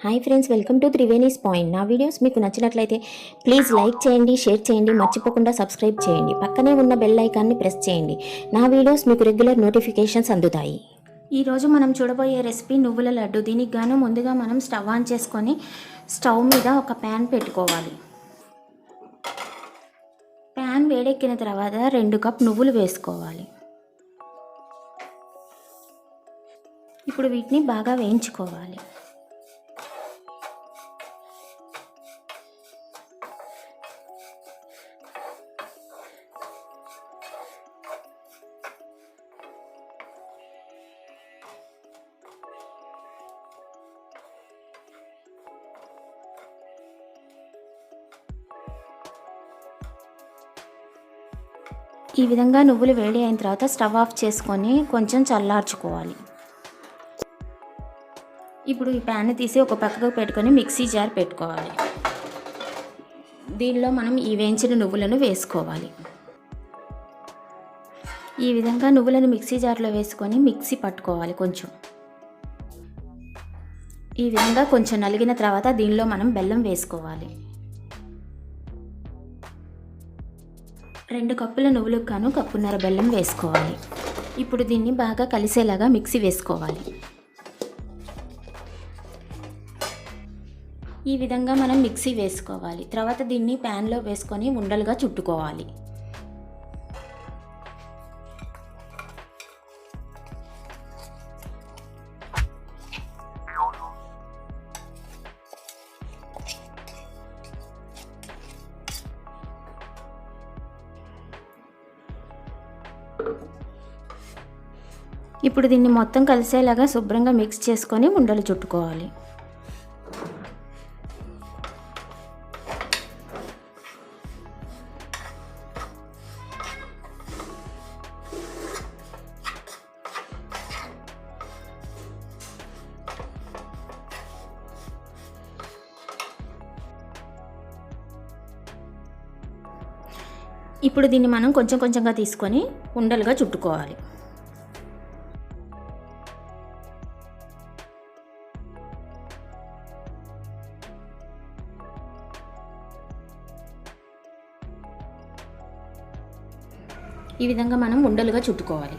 Hi friends, welcome to Triveni's point. నా videos మీకు నచ్చినట్లయితే ప్లీజ్ లైక్ చేయండి, షేర్ చేయండి, మర్చిపోకుండా సబ్స్క్రైబ్ చేయండి. పక్కనే ఉన్న బెల్ ఐకాన్ని ప్రెస్ చేయండి. నా వీడియోస్ మీకు రెగ్యులర్ నోటిఫికేషన్స్ అందుతాయి. ఈరోజు మనం చూడబోయే రెసిపీ నువ్వుల లడ్డు. దీనికి గాను ముందుగా మనం స్టవ్ ఆన్ చేసుకొని స్టవ్ మీద ఒక ప్యాన్ పెట్టుకోవాలి. ప్యాన్ వేడెక్కిన తర్వాత 2 కప్ నువ్వులు వేసుకోవాలి. ఇప్పుడు వీటిని బాగా వేయించుకోవాలి. ఈ విధంగా నువ్వులు వేడి అయిన తర్వాత స్టవ్ ఆఫ్ చేసుకొని కొంచెం చల్లార్చుకోవాలి. ఇప్పుడు ఈ ప్యాన్ తీసి ఒక పక్కకు పెట్టుకొని మిక్సీ జార్ పెట్టుకోవాలి. దీనిలో మనం ఈ వేయించిన నువ్వులను వేసుకోవాలి. ఈ విధంగా నువ్వులను మిక్సీ జార్లో వేసుకొని మిక్సీ పట్టుకోవాలి. ఈ విధంగా కొంచెం నలిగిన తర్వాత దీనిలో మనం బెల్లం వేసుకోవాలి. 2 కప్పుల నువ్వులకు గాను కప్పున్నర బెల్లం వేసుకోవాలి. ఇప్పుడు దీన్ని బాగా కలిసేలాగా మిక్సీ వేసుకోవాలి. ఈ విధంగా మనం మిక్సీ వేసుకోవాలి. తర్వాత దీన్ని ప్యాన్లో వేసుకొని ఉండలుగా చుట్టుకోవాలి. ఇప్పుడు దీన్ని మొత్తం కలిసేలాగా శుభ్రంగా మిక్స్ చేసుకొని ఉండలు చుట్టుకోవాలి. ఇప్పుడు దీన్ని మనం కొంచెం కొంచెంగా తీసుకొని ఉండలుగా చుట్టుకోవాలి. ఈ విధంగా మనం ఉండలుగా చుట్టుకోవాలి.